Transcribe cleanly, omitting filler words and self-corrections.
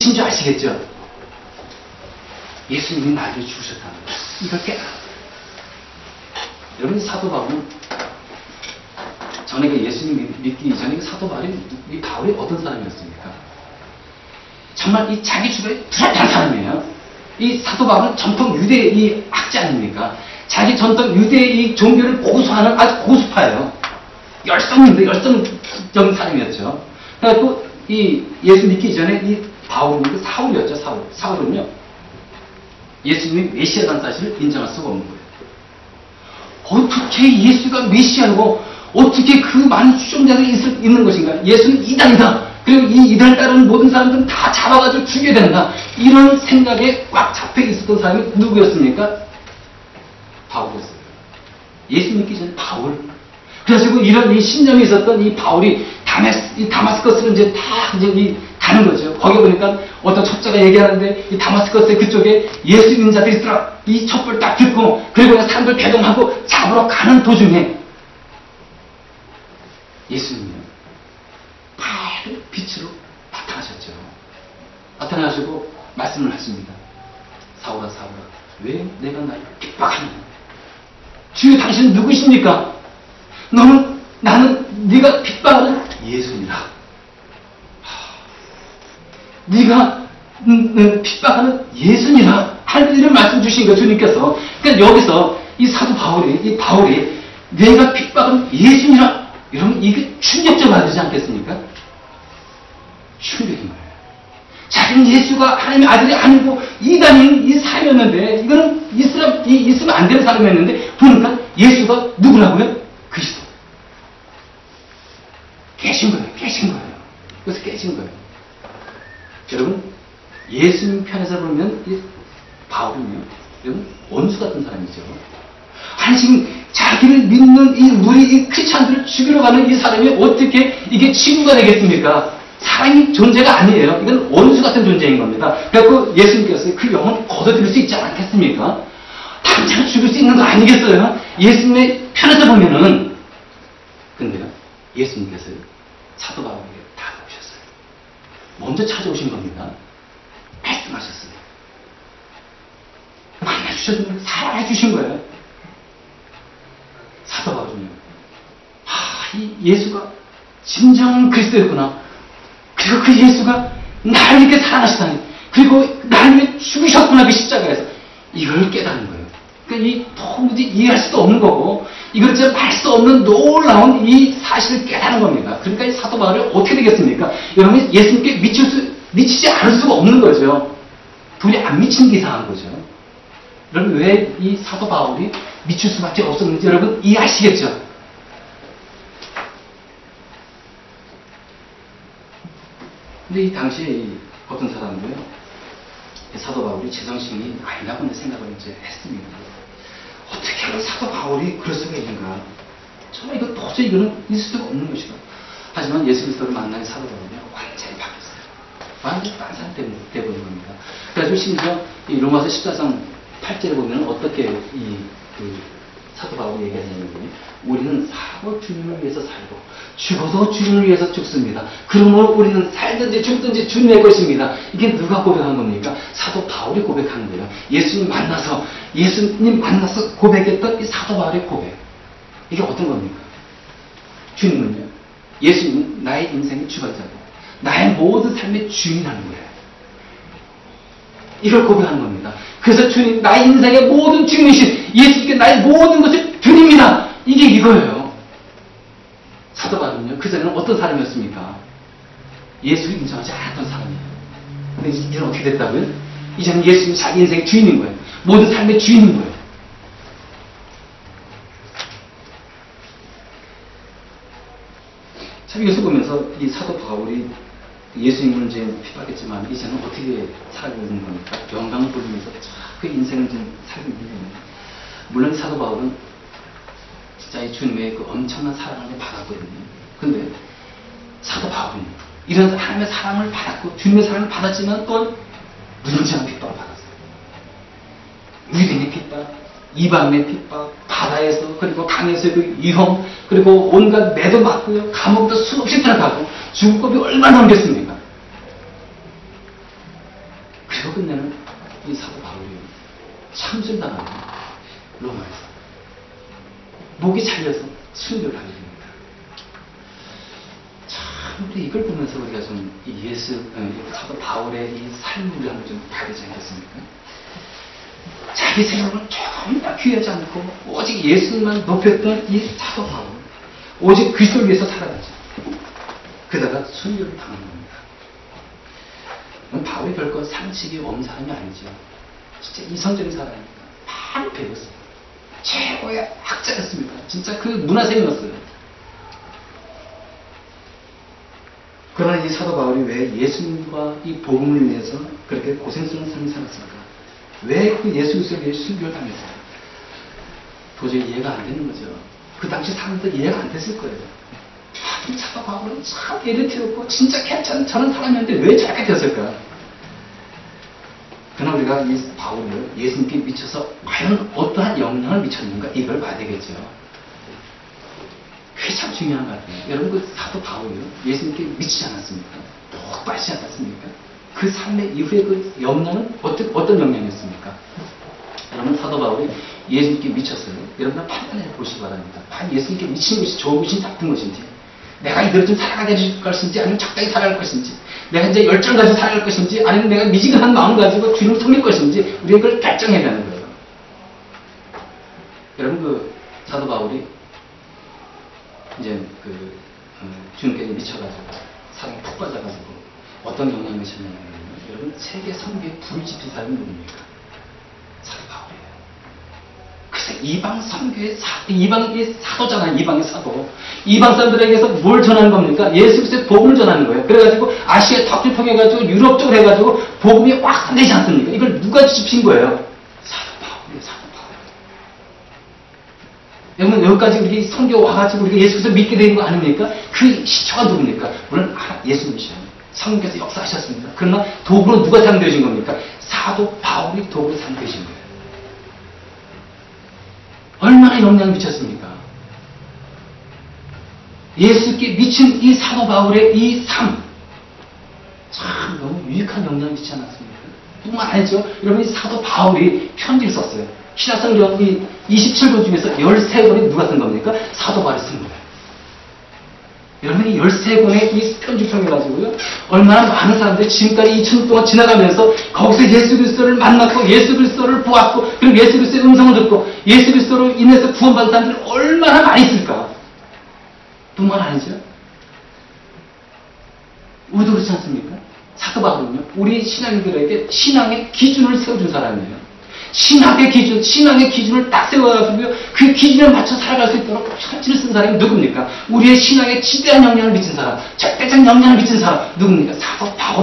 줄 아시겠죠? 예수님이 나를 죽으셨다는 거예요. 이걸 깨달아. 여러분, 사도 바울은 전에 예수님 믿기 이전에 사도 바울이 어떤 사람이었습니까? 정말 이 자기 주변에 뚜렷한 사람이에요. 이 사도 바울은 전통 유대의 이 학자 아닙니까? 자기 전통 유대의 이 종교를 고수하는 아주 고수파예요. 열성적인 사람이었죠. 그래서 이 예수 믿기 이전에 이 바울은 사울이었죠. 사울은요, 예수님이 메시아라는 사실을 인정할 수가 없는 거예요. 어떻게 예수가 메시아고 어떻게 그 많은 추종자들이 있는 것인가? 예수는 이단이다. 그리고 이 이단을 따르는 모든 사람들은 다 잡아가지고 죽여야 된다. 이런 생각에 꽉 잡혀 있었던 사람이 누구였습니까? 바울이었어요. 예수 믿기 전에 바울. 그래서 이런 이 신념이 있었던 이 바울이 다마스커스로 이제 가는 거죠. 거기 보니까 어떤 첩자가 얘기하는데 이 다마스커스의 그쪽에 예수 믿는 자들이 있더라. 이 첩보를 딱 듣고 그리고 사람들 배동하고 잡으러 가는 도중에 예수님이 밝은 빛으로 나타나셨죠. 나타나시고 말씀을 하십니다. 사울아, 사울아, 왜 내가 나를 핍박하느냐? 주여, 당신은 누구십니까? 나는 네가 핍박하는 예수입니다. 네가 핍박하는 예수니라 하는 이런 말씀 주신 거 주님께서. 그러니까 여기서 이 사도 바울이 내가 핍박하는 예수니라, 여러분, 이게 충격적이지 않겠습니까? 충격인 거예요. 자기는 예수가 하나님의 아들이 아니고 이단인 이 사람이었는데, 이거는 있으면 안 되는 사람이었는데, 보니까 예수가 누구라고요? 그리스도. 깨신 거예요. 그래서 깨진 거예요. 여러분, 예수님 편에서 보면 이 바울은요, 여러분, 원수 같은 사람이죠. 아니, 지금 자기를 믿는 우리 크리스찬들을 죽이러 가는 이 사람이 어떻게 이게 친구가 되겠습니까? 사람이 존재가 아니에요. 이건 원수 같은 존재인 겁니다. 그래서 예수님께서 그 영혼 걷어들일 수 있지 않겠습니까? 당장 죽일 수 있는 거 아니겠어요? 예수님의 편에서 보면은. 근데요, 예수님께서 사도 바울에게 다가오셨어요. 먼저 찾아오신 겁니다. 말씀하셨어요. 만나주셨으면 사랑해주신 거예요. 사도 바울은요, 이 예수가 진정 그리스도였구나. 그리고 그 예수가 나를 이렇게 사랑하시다니. 그리고 나를 위해 죽으셨구나, 그 십자가에서. 이걸 깨닫는 거예요. 그러니까 이 도무지 이해할 수도 없는 거고, 이걸 진짜 말 수 없는 놀라운 이 사실을 깨닫는 겁니다. 그러니까 이 사도 바울이 어떻게 되겠습니까? 여러분, 예수님께 미치지 않을 수가 없는 거죠. 둘이 안 미치는 게 이상한 거죠. 여러분, 왜 이 사도 바울이 미칠 수밖에 없었는지 여러분 이해하시겠죠? 근데 이 당시에 어떤 사람들은 사도 바울이 제정신이 아니라고 생각을 이제 했습니다. 어떻게 사도 바울이 그럴 수가 있는가? 정말 이거 도저히 이거는 있을 수가 없는 것이다. 하지만 예수 그리스도를 만난 사도 바울이 완전히 바뀌었어요. 완전히 딴 사람 되버린 겁니다. 그래서 심지어 이 로마서 14장 8절에 보면 어떻게 사도 바울이 얘기하냐면, 우리는 살고 주님을 위해서 살고 죽어도 주님을 위해서 죽습니다. 그러므로 우리는 살든지 죽든지 주님의 것입니다. 이게 누가 고백한 겁니까? 사도 바울이 고백한 거예요. 예수님 만나서 고백했던 이 사도 바울의 고백. 이게 어떤 겁니까? 주님은요, 예수님은 나의 인생의 주관자고 나의 모든 삶의 주인이라는 거예요. 이걸 고백하는 겁니다. 그래서 주님, 나의 인생의 모든 주인이신 예수님께 나의 모든 것을 드립니다. 이게 이거예요. 사도 바울은요, 그전에는 어떤 사람이었습니까? 예수를 인정하지 않았던 사람이에요. 근데 이제는 어떻게 됐다고요? 이제는 예수님이 자기 인생의 주인인 거예요. 모든 삶의 주인인 거예요. 참, 이것을 보면서 이 사도 바울이 예수님을 이제 핍박했지만 이제는 어떻게 살고 있는 겁니까? 영광을 돌리면서 그 인생을 지금 살고 있는 겁니다. 물론 사도 바울은 진짜 이 주님의 그 엄청난 사랑을 받았거든요. 근데 사도 바울은 이런 하나님의 사랑을 받았고 주님의 사랑을 받았지만 또 무진장한 핍박을 받았어요. 유대인의 핍박, 이방인의 핍박, 바다에서, 그리고 강에서의 그 위험, 그리고 온갖 매도 맞고요, 감옥도 수없이 들어가고 죽을 겁이 얼마나 넘겠습니까? 최고 끝내는 이 사도 바울이 참술당하는 로마에서 목이 잘려서 순교를 하게 됩니다. 참, 우리 이걸 보면서 우리가 좀 사도 바울의 이 삶을 우리 한번 좀 봐야 되지 않겠습니까? 자기 생각을 조금 귀하지 않고 오직 예수만 높였던 이 사도 바울, 오직 그리스도를 위해서 살아가죠. 그러다가 순교를 당한 겁니다. 바울이 별거 상식이 없는 사람이 아니죠. 진짜 이성적인 사람입니다. 많이 배웠어요. 최고의 학자였습니다. 진짜 그 문화생이었어요. 그러나 이 사도 바울이 왜 예수님과 이 복음을 위해서 그렇게 고생스러운 삶을 살았을까? 왜 그 예수 그리스도를 위해 순교를 당했을까? 도저히 이해가 안 되는 거죠. 그 당시 사람들 이해가 안 됐을 거예요. 이 사도 바울은 참 에리트였고 진짜 괜찮은 저런 사람이었는데 왜 저렇게 됐을까? 그러나 우리가 이 바울을 예수님께 미쳐서 과연 어떠한 영향을 미쳤는가 이걸 봐야 되겠죠. 그게 참 중요한 것 같아요. 여러분 그 사도 바울이요 예수님께 미치지 않았습니까? 푹 빠지지 않았습니까? 그 삶의 이후에 그 영향은 어떤 영향이었습니까? 여러분 사도 바울이 예수님께 미쳤어요. 여러분 판단해 보시기 바랍니다. 과연 예수님께 미친 것이 좋은 것인지 나쁜 것인지, 내가 이대로 좀 살아가야 될 것인지 아니면 적당히 살아갈 것인지, 내가 이제 열정 가지고 살아갈 것인지 아니면 내가 미지근한 마음 가지고 주님을 섬길 것인지 우리가 그걸 결정해야 하는 거예요. 여러분 그 사도 바울이 이제 주님께 미쳐가지고 사랑에 푹 빠져가지고 어떤 영향을 미쳤냐면 여러분 세계 선교에 불을 지핀 사람이 누굽니까? 사도 바울이에요. 글쎄 이방 선교의 이방의 사도잖아요. 이방의 사도. 이방 사람들에게서 뭘 전하는 겁니까? 예수 그리스도의 복음을 전하는 거예요. 그래가지고 아시아에 턱을 통해가지고 유럽 쪽으로 해가지고 복음이 확 산대지 않습니까? 이걸 누가 지핀 거예요? 사도 바울이에요. 사도 바울. 여러분 여기까지 우리 선교 와가지고 우리가 예수 그리스도 믿게 된 거 아닙니까? 그 시초가 누굽니까? 물론 예수님이시죠. 성령께서 역사하셨습니다. 그러나 도구로 누가 사용되신 겁니까? 사도 바울이 도구로 사용되신 거예요. 얼마나 영향을 미쳤습니까? 예수께 미친 이 사도 바울의 이 삶, 참 너무 유익한 영향을 미치지 않았습니까? 뿐만 아니죠. 여러분 이 사도 바울이 편지를 썼어요. 신약성경 27권 중에서 13권이 누가 쓴 겁니까? 사도 바울이 쓴 거예요. 여러분이 13권의 이 편집평을 가지고요. 얼마나 많은 사람들이 지금까지 2000년 동안 지나가면서 거기서 예수 그리스도를 만났고 예수 그리스도를 보았고 그리고 예수 그리스도의 음성을 듣고 예수 그리스도로 인해서 구원받은 사람들이 얼마나 많이 있을까? 뿐만 아니죠. 우리도 그렇지 않습니까? 사도 바울은요. 우리 신앙인들에게 신앙의 기준을 세워준 사람이에요. 신학의 기준을 딱 세워가지고요. 그 기준에 맞춰 살아갈 수 있도록 편지를 쓴 사람이 누굽니까? 우리의 신앙에 지대한 영향을 미친 사람, 절대적 영향을 미친 사람 누굽니까? 사도 바울.